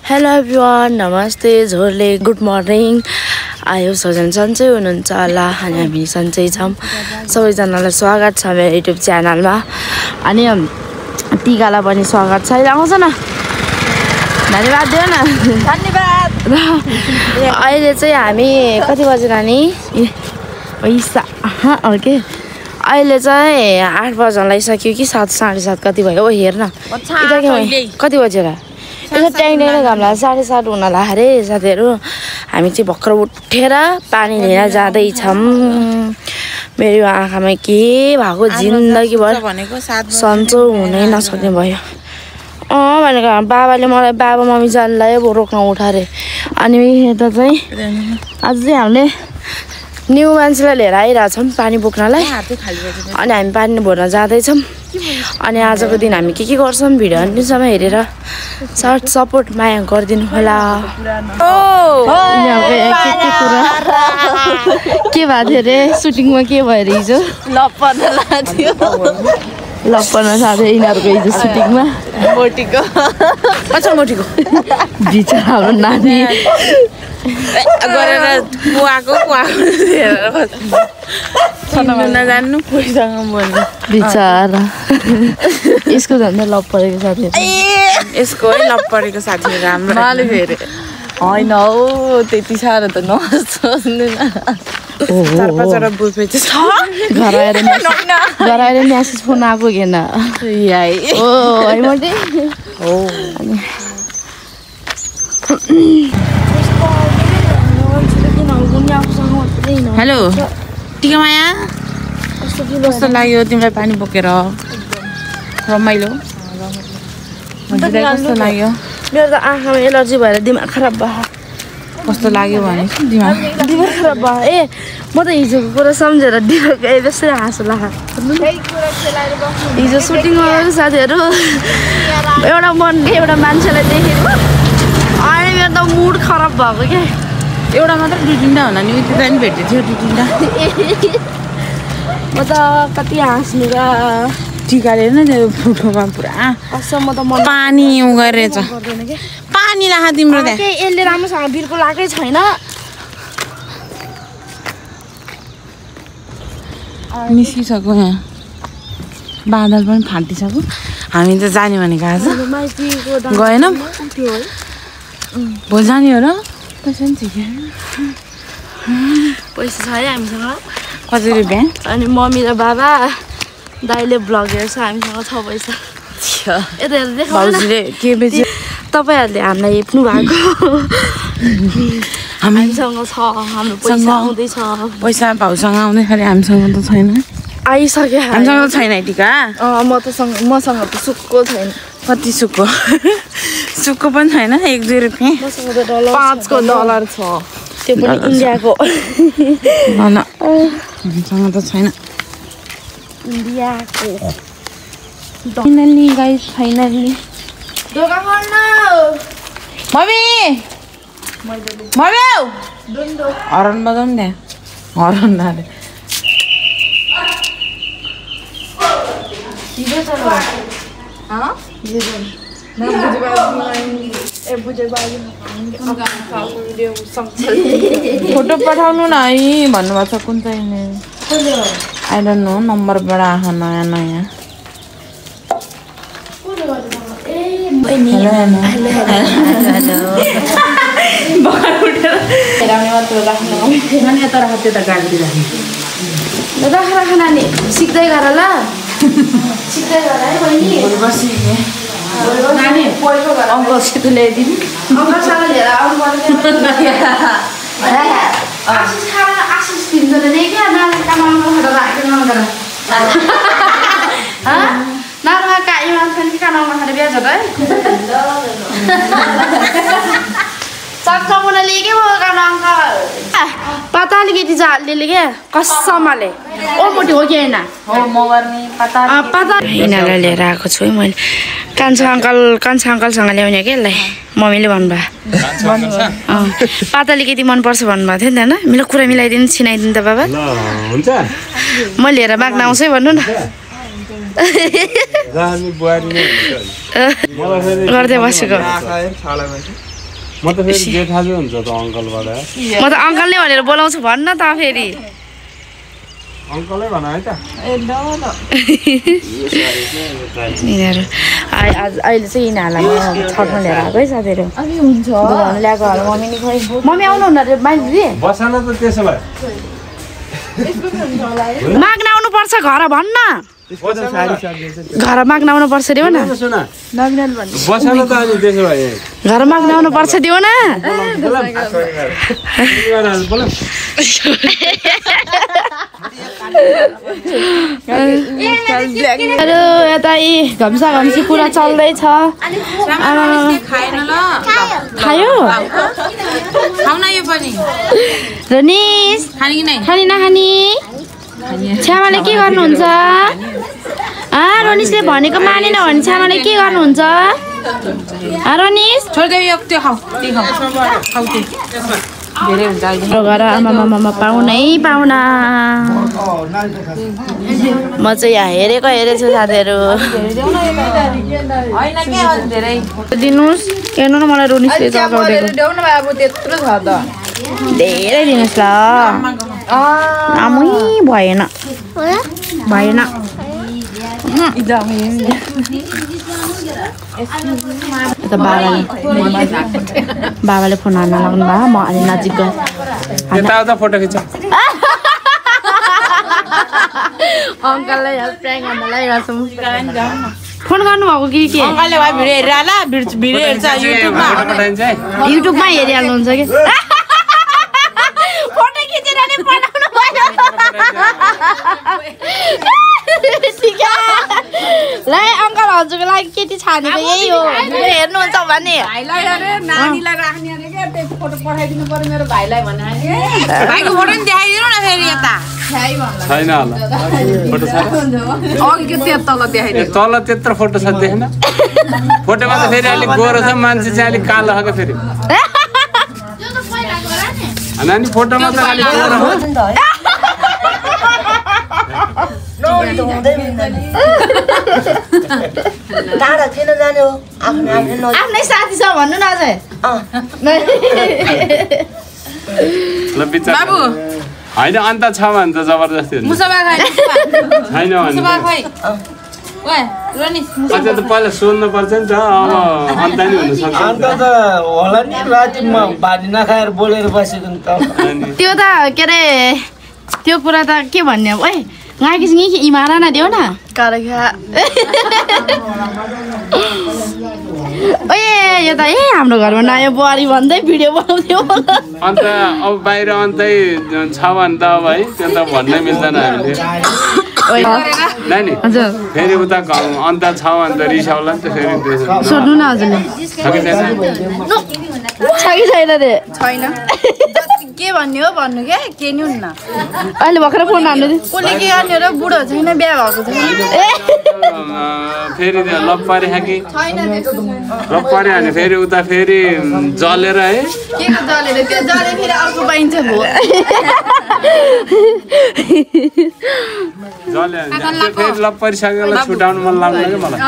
Hello everyone, नमस्ते, झोरले good morning. आयो सजन सन्चै हुनुहुन्छ होला अनि हामी सन्चै छौँ। सबैजनालाई स्वागत छ मेरो युट्युब च्यानलमा। अनि टिकालाई पनि स्वागत छ। आउँछ न, धन्यवाद दियो न। धन्यवाद। अहिले चाहिँ हामी कति बजे नानी? पैसा ओके। अहिले चाहिँ 8 बज्न लागिसक्यो कि 7 साढे 7 कति भयो? ओ हेर न, कति बजेर यसो ट्याङ घामला 7:30 हुन लाग्यो अरे साथीहरू। हामी चाहिँ भर्खर उठेर पानी लिएर जाँदैछौँ। मेरो आँखामा के भएको जिन्दगीभर सन्चो हुनै नसक्ने भयो। भनेको बाबाले मलाई बाबा मम्मी जानलाई रोक्न उठा अरे। अनि यता चाहिँ आज चाहिँ हामीले न्यू मान्छेलाई लिएर आइरहेछौँ पानी बोक्नलाई। अनि हामी पानी भर्न जाँदैछौँ। अनि आजको दिन हामी के गर्छौँ भिडियो अन्तिमसम्म हेरेर सर्ट सपोर्ट माया गरिदिनु होला। के भएको थियो अरे सुटिङमा? के भयो अरे हिजो? लप्पन साथै यिनीहरूको हिजो सुटिङमा मोटीको बिचरा हाम्रो नानी गरेर कुवाको नजान्नु कोहीसँग बोल्नु बिचरा। यसको झन् लप परेको साथीहरू, यसको है लप परेको साथीहरू हाम्रो फेरि होइन हौ त्यति साह्रो त नसोच्दैन। 4-5 बुझ्दै छ घर आएर म्यासेज फोन आएको किन है मैले हो। हेलो टिकामाया, कस्तो लाग्यो तिमीलाई पानी बोकेर? रमाइलो कस्तो लाग्यो? मेरो त आँखामा एलर्जी भएर दिमाग खराब भयो। कस्तो लाग्यो भने दिमाग खराब भयो। ए म त हिजोको कुरा सम्झेर दिमाग बेसरी हाँसो लाग्यो। हिजो सुटिङमा गएको साथीहरू एउटा मान्छेलाई देखेको अनि मेरो त मुड खराब भएको क्या। एउटा मात्र 2-3टा होला नि, उति पनि भेटेको थियो 2-3टा। म त कति हाँस्नु र टिकाले न त्यो फोटोमा पुरा म त पानी गरेछ। पानी लाख तिम्रो त्यहाँ यसले राम्रोसँग बिर्को लागेकै छैन। निस्किसक्यो यहाँ, बादल पनि फाटिसक्यो। हामी त जाने भनेको आज गएन। भोलि जाने हो र? पैसा छ है हामीसँग। कति रुपियाँ? अनि मम्मी र बाबा दाइले भ्लग हेर्छ, हामीसँग छ पैसा। यता हेर्दा देखाउनुले के बेच्यो? तपाईँहरूले हामीलाई हेप्नु भएको। हामीसँग छ, हाम्रो पैसा आउँदैछ। पैसा भाउसँग आउँदै खरे हामीसँग त छैन। आइसक्यो हामीसँग त छैन टिका। मसँग त सुक्को छैन। कति सुक्को? सुक्को पनि छैन। 1-2 रुपियाँ। $5 छ, त्यो पनि इन्डियाको। हामीसँग त छैन इन्डियाको। फाइनल्ली गाइस, फाइनल्ली दोकान खोल्न मम्मी हरन बजाउनु त्यहाँ हरन लाले। फोटो पठाउनु न है भन्नुभएको छ। कुन चाहिँ आई डोन्ट नो, नम्बरबाट आएको नयाँ नयाँ। राख नानी, सिक्दै गर ल, सिक्दै गर है बहिनी। नानी अङ्कलसित ल्याइदिनु, अङ्कलसँग लिएर आउनु पर्यो। आशिष दिन्छ नि क्या, नानी काममा खटेर राखेर नगर नाना काइमा पनि काममा खटेर बिहा छ है। सक्छौँ लिएकै भयो कानु अङ्कल। पता अलिकति जालले क्या कसमले ओ मोटी हो कि होइन पता। यिनीहरूलाई लिएर आएको छु है मैले। कान्छा अङ्कलसँग ल्याउने क्या यसलाई मम्मीले भन्नुभयो। पाता अलिकति मनपर्छ भन्नुभएको थियो नि त होइन? मेरो कुरा मिलाइदिनु, छिनाइदिनु त बाबा। म लिएर माग्न आउँछु है भन्नु न। गर्दै बसेको म त फेरि जेठाजु हुन्छ त अङ्कलबाट म त अङ्कल नै भनेर बोलाउँछु भन्न त फेरि अङ्कलै भन है त यिनीहरू अहिले चाहिँ यिनीहरूलाई छठमा लिएर आएको है साथीहरू बोलाउनु ल्याएको होला मम्मी नि खोइ मम्मी आउनुहुन्न रे माइली दिदी बसान त त्यसो भए माग्न आउनुपर्छ घर भन्न घर माग्न आउनुपर्छ दियो न बसान त अनि त्यसो भए घर माग्न आउनुपर्छ दियो न यता यी घम्सा घम्सी कुरा चल्दैछ खायो रनिस खानी नखानी छ्यामाले के गर्नुहुन्छ रनिसले भनेको मानेन भने छ्यामाले के गर्नुहुन्छ रनिस घर आमा पाहुनै पाहुना म चाहिँ यहाँ हेरेछु साथीहरू दिनुहोस् हेर्नु न मलाई रोनिसले धेरै दिनुहोस् ल आमै भएन बाबाले फोन हान्न लाग्नु भयो म अलि नजिक गएँ फोटो खिच अङ्कललाई प्र्याङ्क गर्न लगाइरहेको फोन गर्नुभएको कि के अङ्कलले भिडियो हेरिरहला भिडियो हेर्छ युट्युबमा हेरिहाल्नुहुन्छ कि फोटो खिचेर नि पठाउनु भयो ल अङ्कल हजुरको लागि केटी छानेको यही हो हेर्नुहुन्छ भने नानीलाई राख्ने अरे के त्यो फोटो पठाइदिनु पर्यो मेरो भाइलाई भने भाइको फोटो नि देखाइदिनु न फेरि यता छैन होला फोटो छ अघि के त्यो तल देखाइदिनु तल त्यत्रो फोटो छ देख्न फोटोमा त फेरि अलिक गोरो छ मान्छे चाहिँ अलिक कालो खाको फेरि नानी फोटोमा त अलिक गोरो हो टाढा किन जाने हो आफ्नै साथी छ भन्नु न अझै बाबु होइन अन्त छ भने त जबरजस्ती हुन्छ छैन भने त पहिला सोध्नु पर्छ नि त अब अन्त नि हुनसक्छ अन्त त होला नि रातिमा भाजी नखाएर बोलेर बसेको नि त त्यो त के अरे त्यो कुरा त के भन्ने अब गाईसँग इमारा न देऊ न यो त हाम्रो घरमा नयाँ बुहारी भन्दै भिडियो बनाउँथ्यो अन्त अब बाहिर अन्तै छ भने त अब है त्यो त भन्नै मिल्दैन हामीले नानी फेरि उता अन्त छ भने त रिसाउला नि त फेरि सोध्नु न हजुरले छ कि छैन रे छैन के भन्ने हो भन्नु के नि हुन्न अहिले भर्खर फोन हान्नु कसले के गर्ने र बुढो छैन बिहा भएको छैन फेरि लप्पारे खाके लप्पारे हाने फेरि उता फेरि जलेर है के को जलेर त्यो जले फेरि अर्को पाइन्छ भो जले फेरि लप्पारी सागलाई छुटाउनु मन लाग्दैन के मलाई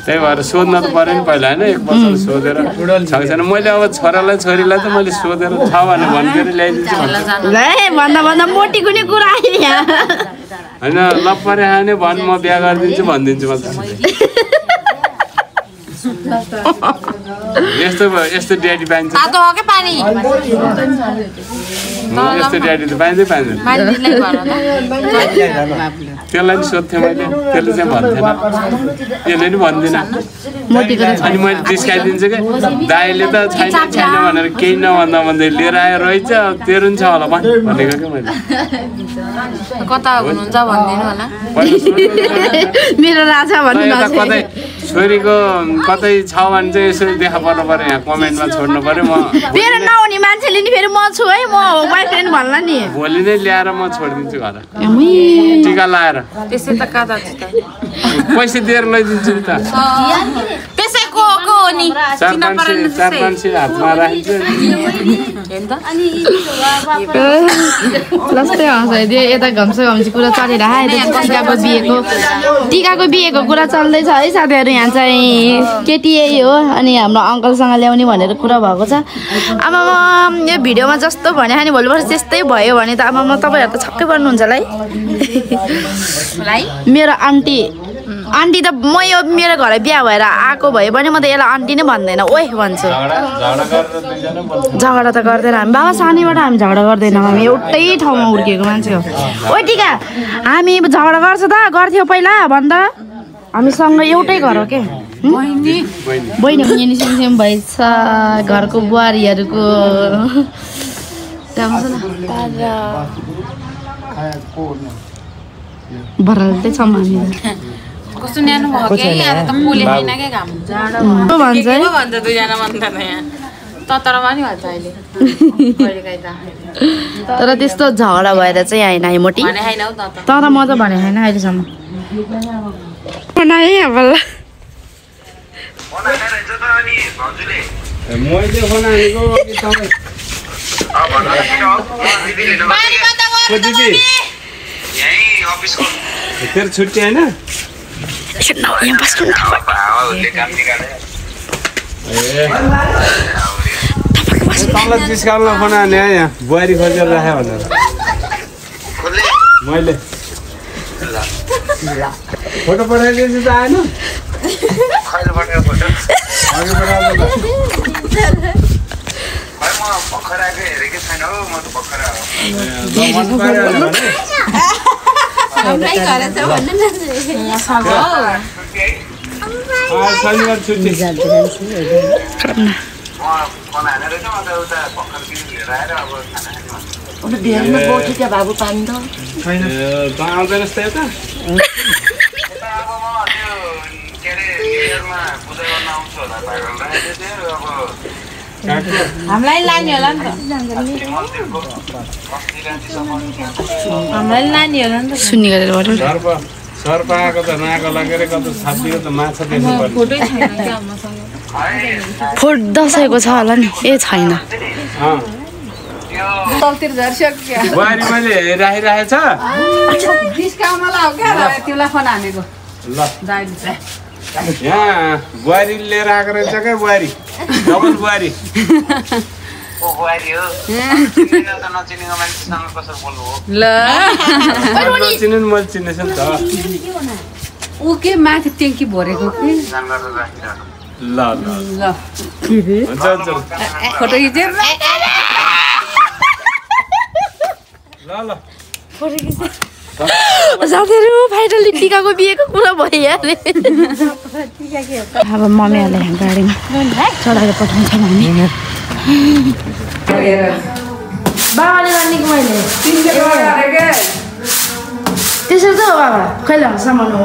त्यही भएर सोध्न त पर्यो नि पहिला होइन एक वर्ष सोधेर छैन मैले अब छोरालाई छोरीलाई त मैले सोधेर छ भने भनेर ल्याइदिन्छु भन्दा मोटी कुनै कुरा होइन लप्परे खाने भन् म बिहा गरिदिन्छु भनिदिन्छु म यस्तो ड्याडी पाइन्छ यस्तो ड्याडी त पाइँदै पाइँदैन त्यसलाई नि सोध्थेँ मैले त्यसले चाहिँ भन्थेन यसले नि भन्दिनँ अनि मैले जिस्काइदिन्छु कि दाइले त छैन छैन भनेर केही नभन्दा भन्दै लिएर आएर रहेछ तेरो नि छ होला भनेको क्या मैले कता हुनुहुन्छ भन्दिनु होला मेरो राजा भन्नु कतै छोरीको कतै छ भने चाहिँ यसो देखा पर्नु पर्यो यहाँ कमेन्टमा छोड्नु पर्यो म मेरो नहुने मान्छेले नि फेरि म छु है म बोयफ्रेन्ड भन्ला नि भोलि नै ल्याएर म छोडिदिन्छु घर टिका लाएर त्यसै त कता पैसा दिएर लैदिन्छु नि त त्यसैको हो नि 4-5 हातमा राखिन्छ लस्टै हँसाइदियो यता घम्सी कुरा चलिरहेको टिकाको बिहेको कुरा चल्दैछ है साथीहरू यहाँ चाहिँ केटी यही हो अनि हाम्रो अङ्कलसँग ल्याउने भनेर कुरा भएको छ आमामा यो भिडियोमा जस्तो भने नि भोलिपर्सि त्यस्तै भयो भने त आमामा तपाईँहरू त छक्कै पर्नुहुन्छ होला है मेरो आन्टी त म यो मेरो घर बिहा भएर आएको भयो भने म त यसलाई आन्टी नै भन्दैन ओइ भन्छु झगडा त गर्दैन हामी बाबा सानैबाट हामी झगडा गर्दैनौँ हामी एउटै ठाउँमा हुर्किएको मान्छे हो ओइ टिका हामी झगडा गर्छ त गर्थ्यौ पहिला भन्दा हामीसँग एउटै घर हो के बहिनी पनि सेम भएछ घरको बुहारीहरूको बराल्दै छौँ हामी कस्तो न्यानो भयो के यहाँ त पोले हैन के घाम जाडो भन्छ दुईजना भन्दैन यहाँ ततरमा नि भन्छ अहिले कहिलेकाहीँ त तर त्यस्तो झगडा भएर चाहिँ आएन है मोटी भने हैन हौ त तर म त भने हैन अहिलेसम्म बनाए बल्ल मैले फोन हानेको तेरो छुट्टी होइन तँलाई डिस्काउन्टमा फोन हाने यहाँ बुहारी खोजेर राखेँ भनेर मैले फोटो पठाइदिएछु त आएन शनिबार छुट्टी बाबु पानी त आउँदैनस् त यता हामीलाई लाने होला नि त हामीलाई लाने होला नि त सुन्ने गरेर सर्प आएको त नाको लगेर कता छापिएको त माछा देख्नु पर्छ फोटै छैन के आमासँग फोट दसैँको छ होला नि ए छैन तलतिर झर्सक्यो बुहारी मैले राखिराखेको छ डिस्काउन्टमा लाऊ क्या तिमीलाई फोन हानेको ल यहाँ बुहारी लिएर आएको रहेछ क्या बुहारी डबल बुहारी नचिने मैले चिनेछु नि त ऊ के माथि ट्याङ्की भरेको कि ल हुन्छ फोटो खिचेर ल साथीहरू फाइनली टिकाको बिहेको कुरा भइहाल्यो अब मम्मीहरूलाई गाडीमा चढाएर पठाउँछ हामी बाबाले भनेको मैले त्यसरी त हो बाबा कहिले सामान हो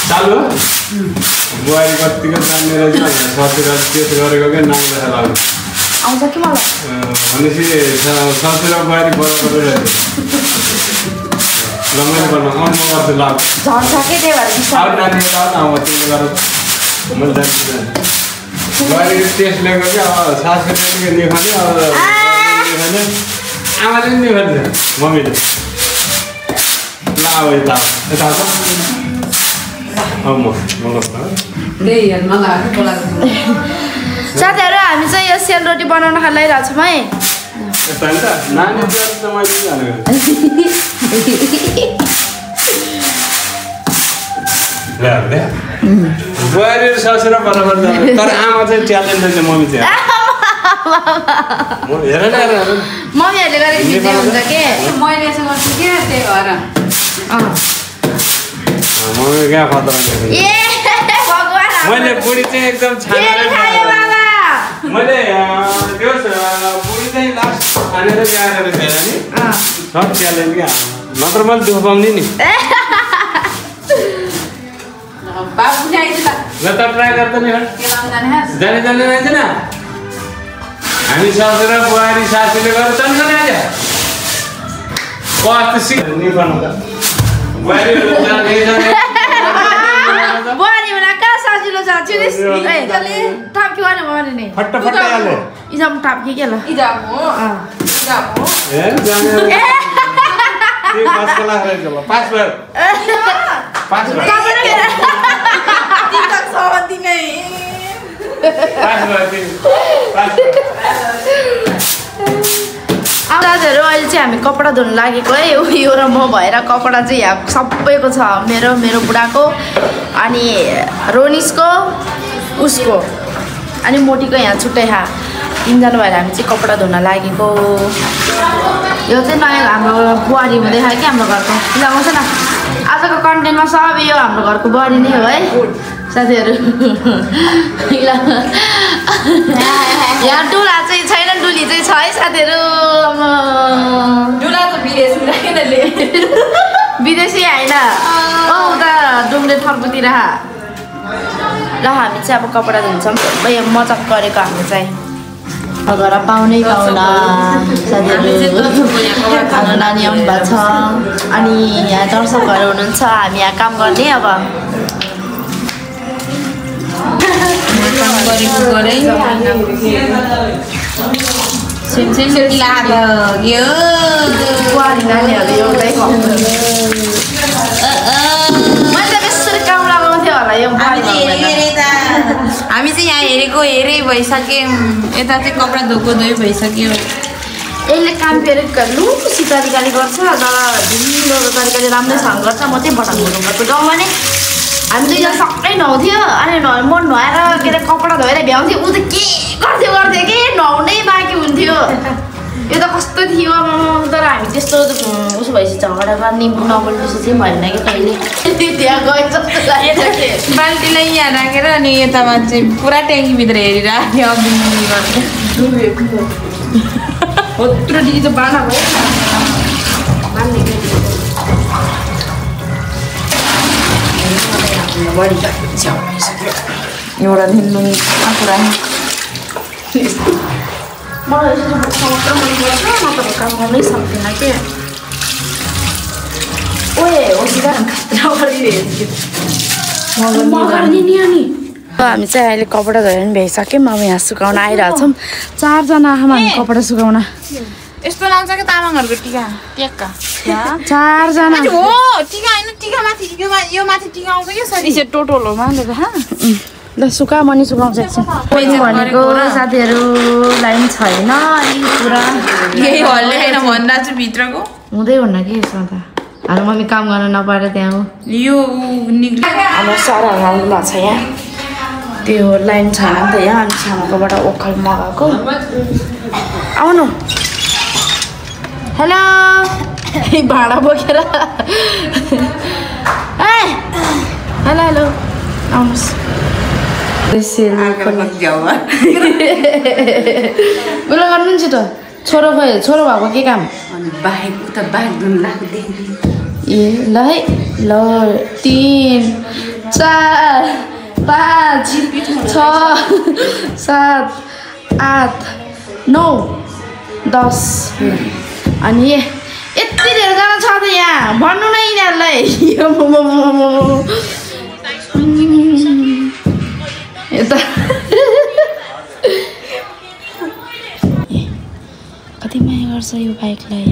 चालु बुहारी कतिको जान्ने रहेछ ससुरा टेस्ट गरेको क्या नाम लेखेर लाग्नु आउँछ कि मलाई भनेपछि ससुरा बुहारी बराबर रहेछ ल मैले भन्नु आउनु गर्छु ल झर्छ कि त्यही भएर अब नानी आउँछ तिमीले गरेर मैले जान्छु बुहारीको टेस्ट लिएको क्या अब सासुले निखाने अब निखाने आमाले पनि निखान्छ मम्मीले ल अब यता यता साथीहरू हामी चाहिँ यो सेलरोटी बनाउन खाइरहेको छौँ है बुहारी ससुरा बराबर तर आमा चाहिँ ट्यालेन्ट रहेछ मम्मी चाहिँ हेर न मम्मीहरूले गरेको हुन्छ के मैले यसो गर्छु क्या त्यही भएर मम्मी क्या खतरा मैले बुढी चाहिँ एकदम छानेर मैले त्यो बुढी चाहिँ लास्ट छानेर बिहा गरेको थिएन नि सब ट्यालेन्ट क्या नत्र मैले दुःख पाउने नि ल त ट्राई गर्दा नि जाने रहेछ न हामी ससुरा बुहारी सासूले गरेर जान्छ नि आज कस्तो सिक नि गर्नु त बुहारीहरू जाने Serius? Tap ke mana mana ni? फटाफट आले Ijam tap ke lah? Ijamu. Ijamu. जाने ये पास कला है चलो password Tidak sama tinggal. Password दाजुहरू अहिले चाहिँ हामी कपडा धुन लागेको है यो र म भएर कपडा चाहिँ यहाँ सबैको छ मेरो बुढाको अनि रोनिसको उसको अनि मोटीको यहाँ छुट्टै तिनजना भएर हामी चाहिँ कपडा धुन लागेको यो चाहिँ नयाँ हाम्रो बुहारी हुँदै कि हाम्रो घरको लगाउँछ न आजको कन्टेन्टमा सब यो हाम्रो घरको बुहारी नै हो है साथीहरू यहाँ डुला चाहिँ छैन डुली चाहिँ छ है साथीहरू Dula tu biasa nak le. विदेशी होइन उता डुम्रे थर्कोतिर र हामी चाहिँ अब कपडा धुन्छौँ सबै मजाक गरेको हामी चाहिँ घर पाउनै पाउला साथीहरू नानी आउनु भएको छ अनि यहाँ दर्शकहरू हुनुहुन्छ हामी यहाँ काम गर्ने अब काम गरेको गरे सिमसिम लाग यो बुहारी नानीहरू एउटै मैले कसरी काम लगाउँथ्यो होला यो हामी चाहिँ यहाँ हेरेको हेरे भइसक्यो यता चाहिँ कपडा धोको धोइ भइसक्यो यसले काम फेरि लुसी तरिकाले गर्छ तर ढिलो तरिकाले राम्रैसँग गर्छ म चाहिँ बटाङ घरको गाउँमा नै हामी दुईजना सबै नुहाउँथ्यो अनि म नुहाएर के अरे कपडा धोएर भ्याउँथ्यो ऊ त के गर्थ्यो कि नुहाउनै बाँकी हुन्थ्यो यो त कस्तो थियो तर हामी त्यस्तो उसो भएपछि झगडा गर्ने नबोल्नेपछि चाहिँ भएन कि कहिले त्यहाँ गए जस्तो लाग्यो बाल्टीलाई यहाँ राखेर अनि यतामा चाहिँ पुरा ट्याङ्कीभित्र हेरिरहेको यत्रो दिदी त बाना भयो एउटा ढिल्लुङ पुरा मलाई यस्तो मनपर्छ म त काम गर्नै सक्दिनँ के ओए होसिदा हामी चाहिँ अहिले कपडा धोएर पनि भ्याइसक्यौँ अब यहाँ सुकाउन आइरहेछौँ चारजना आमा हामी कपडा सुकाउन यस्तो लाउँछ क्या तामाङहरूको टिका टेक्का चारजना हो टिका होइन टिका माथि यो माथि टिका आउँछ क्या सरी टोटोलोमा ल सुका मनी सुकाउँछ एकछिन भनेको साथीहरू लाइन छैन अलिक पुरा यही हल्ले होइन भन्दा चाहिँ भित्रको हुँदै हुन्न कि यसमा त हाम्रो मम्मी काम गर्न नपाएर त्यहाँ हो यो हाम्रो सरहरू आउनु भएको छ यहाँ त्यो लाइन छैन नि त यहाँ अनि छामाकोबाट ओखर मगाएको आउनु हेलो भाँडा बोकेर ए हेलो हेलो आउनुहोस् उयो गर्नुहुन्छ त छोरो भएको के काम ए ल है ल 3 4 5 6 7 8 9 10 अनि यति धेरै जना छ त यहाँ भन्नु नै यिनीहरूलाई यता कति माया गर्छ यो बाइकलाई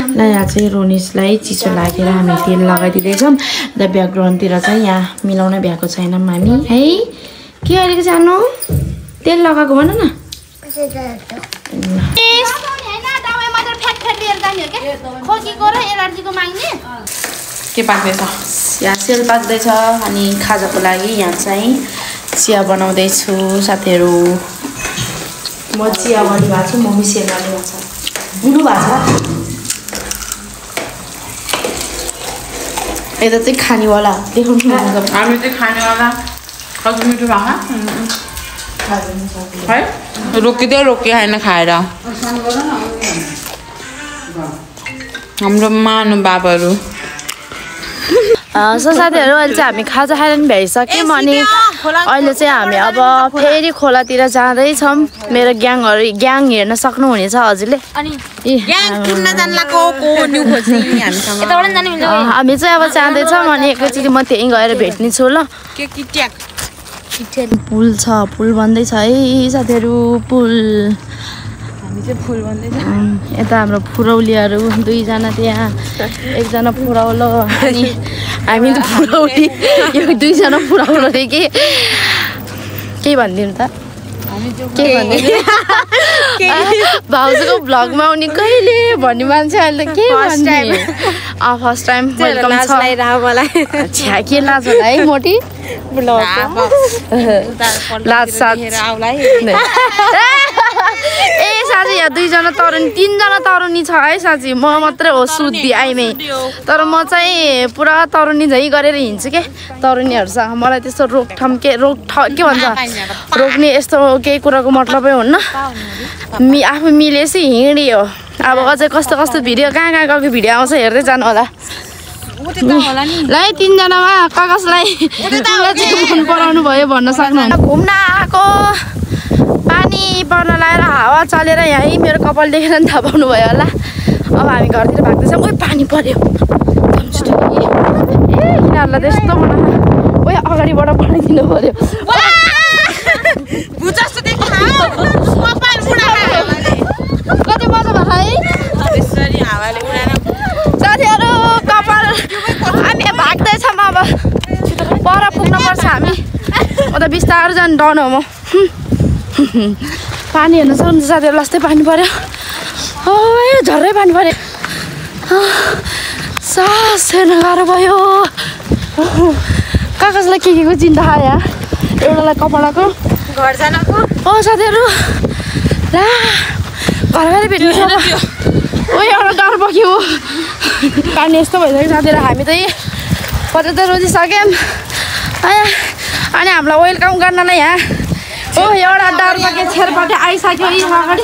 ल यहाँ चाहिँ रोनिसलाई चिसो लागेर हामी तेल लगाइदिँदैछौँ र ब्याकग्राउन्डतिर चाहिँ यहाँ मिलाउन भ्याएको छैनौँ हामी है के अहिलेको जानु तेल लगाएको भन न के पाक्दैछ यहाँ सेल पाक्दैछ अनि खाजाको लागि यहाँ चाहिँ चिया बनाउँदैछु साथीहरू म चिया गरिरहेको छु मम्मी सेल गरिरहेको छ हुनु भएको छ यता चाहिँ खानेवाला देखाउनु हामी चाहिँ खानेवाला कति मिठो भएको है रोकिँदै होइन खाएर हाम्रो महानुभावहरू सो साथीहरू अहिले चाहिँ हामी खाजा खाएर नि भ्याइसक्यौँ अनि अहिले चाहिँ हामी अब फेरि खोलातिर जाँदैछौँ मेरो ग्याङ हेर्न सक्नुहुनेछ हजुरले हामी चाहिँ अब जाँदैछौँ अनि एकैचोटि म त्यहीँ गएर भेट्ने छु ल पुल छ पुल बन्दैछ है साथीहरू पुल हामी चाहिँ पुल बन्दैछ यता हाम्रो फुरौलीहरू दुईजना त्यहाँ एकजना फुरौलो अनि हामी त फुरौली यो दुईजना फुरौलो रे के भनिदिनु त के भनिदिनु भाउजूको भ्लगमा आउने कहिले भन्ने मान्छे अहिले त के भन्ने फर्स्ट टाइम वेलकम छ छ्या के लाज होला है मोटी लाज साथ ए साथी यहाँ दुईजना तरुनी तीनजना तरुनी छ है साथी म मात्रै हो सुत्दी आइमे तर म चाहिँ पुरा तरुनी झै गरेर हिँड्छु के तरुनीहरूसँग मलाई त्यस्तो रोकथाम के के भन्छ रोक्ने यस्तो केही कुराको मतलबै हुन्न आफू मिलेपछि हिँडियो अब अझै कस्तो कस्तो भिडियो कहाँ गएको भिडियो आउँछ हेर्दै जानु होला ल तीनजनामा कसलाई मन पराउनु भयो भन्न सक्नुहुन्छ घुम्न आएको पानी पर्न लगाएर हावा चलेर यहीँ मेरो कपाल देखेर नि थाहा पाउनु भयो होला अब हामी घरतिर भाग्दैछौँ ओइ पानी पर्यो ए यिनीहरूलाई त्यस्तो ओइ अगाडिबाट बनाइदिनु पर्यो कति मजा भएको है साथीहरू कपाल हामी भाग्दैछौँ अब पर पुग्नुपर्छ हामी म त बिस्तारो जानु डराउनु हो म पानी हेर्न सक्नुहुन्छ साथीहरू लास्टै पानी पर्यो ओ झर्रै पानी पर्यो सास हेर्न गाह्रो भयो कसलाई के को चिन्ता आयो एउटालाई कपालको घर जानको ओ साथीहरू ला घर भेट्नु छ ओ एउटा डर बग्यो पानी यस्तो भइसक्यो साथीहरू हामी त 75 रोजिसक्यौँ अनि हामीलाई वेलकम गर्नलाई यहाँ ओ एउटा डर बग्यो छेरपाटे आइसक्यो यी अगाडि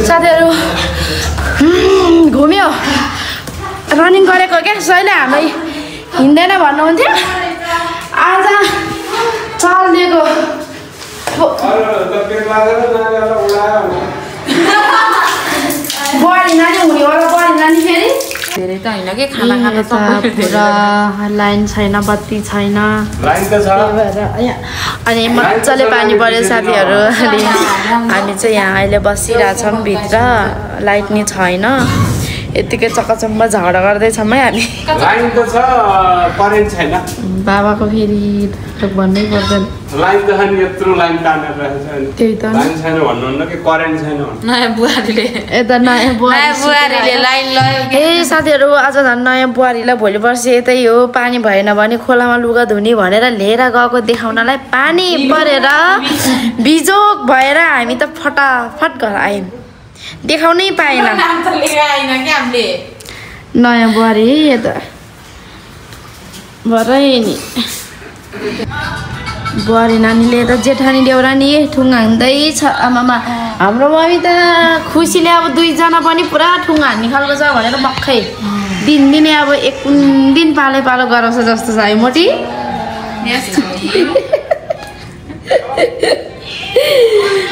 साथीहरू घुम्यो रनिङ गरेको क्या जहिले हामीलाई हिँड्दैन भन्नुहुन्थ्यो आज चलिदिएको बुहारी नानी हुने होला बुहारी नानी फेरि धेरै त होइन कि खाना खाना पुरा लाइन छैन बत्ती छैन अनि मजाले पानी पर्यो साथीहरू अनि हामी चाहिँ यहाँ अहिले बसिरहेछौँ भित्र लाइट नि छैन यतिकै चक्काचम्मा झगडा गर्दैछौँ है हामी लाइन त छ करेन्ट छैन बाबाको फेरि भन्नै पर्दैन लाइन त छैन यत्रो लाइन तानेर राखेको छ त्यही त लाइन छैन भन्नुहुन्न कि करेन्ट छैन नयाँ बुहारीले यता नयाँ बुहारीले लाइन लयो ए साथीहरू आज झन् नयाँ बुहारीलाई भोलि पर्सि यतै हो पानी भएन भने खोलामा लुगा धुने भनेर लिएर गएको देखाउनलाई पानी परेर बिजोक भएर हामी त फटाफट घर आयौँ देखाउनै पाएन नयाँ बुहारी यता भरै नि बुहारी नानीले त जेठानी देउरानी ठुङ्गा हान्दैछ आमामा हाम्रो मम्मी त खुसीले अब दुईजना पनि पुरा ठुङ्गा हान्ने खालको छ भनेर मक्खै दिनदिनै अब एक दिन पालो गराउँछ जस्तो छ है मोटी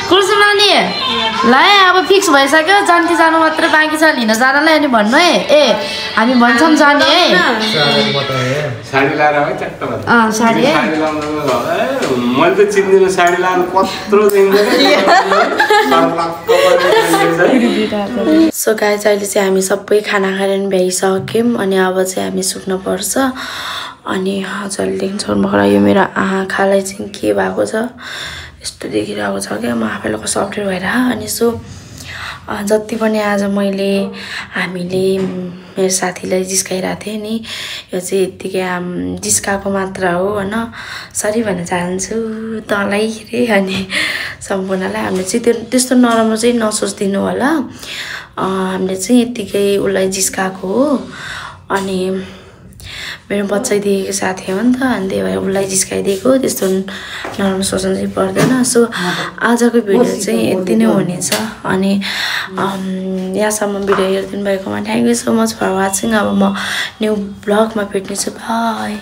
कुर्सु नानी ल अब फिक्स भइसक्यो जान्ती जानु मात्रै बाँकी छ लिन जानलाई अनि भन्नु है ए हामी भन्छौँ जाने है साडी लाएर है चट्ट साडी है मैले त चिन्दिनँ साडी लाएर कत्रो सो गाइस अहिले चाहिँ हामी सबै खाना खाएर भ्याइसक्यौँ अनि अब चाहिँ हामी सुत्नुपर्छ अनि हजुरले देख्नुहुन्छ भएर यो मेरो आँखालाई चाहिँ के भएको छ यस्तो देखिरहेको छ क्या म आफैलाई कस्तो अप्ठ्यारो भएर अनि सो जति पनि आज हामीले मेरो साथीलाई जिस्काइरहेको थिएँ नि यो चाहिँ यत्तिकै जिस्काएको मात्र हो होइन सरी भन्न चाहन्छु तँलाई रे अनि सम्पूर्णलाई हामीले चाहिँ त्यस्तो नराम्रो चाहिँ नसोचिदिनु होला हामीले चाहिँ यत्तिकै उसलाई जिस्काएको हो अनि मेरो बच्चैदेखिको साथी हो नि त अनि त्यही भएर उसलाई जिस्काइदिएको त्यस्तो नराम्रो सोच्नु चाहिँ पर्दैन सो आजको भिडियो चाहिँ यति नै हुनेछ अनि यहाँसम्म भिडियो हेरिदिनु भएकोमा thank you so much for watching अब म न्यू ब्लगमा भेट्नेछु बाई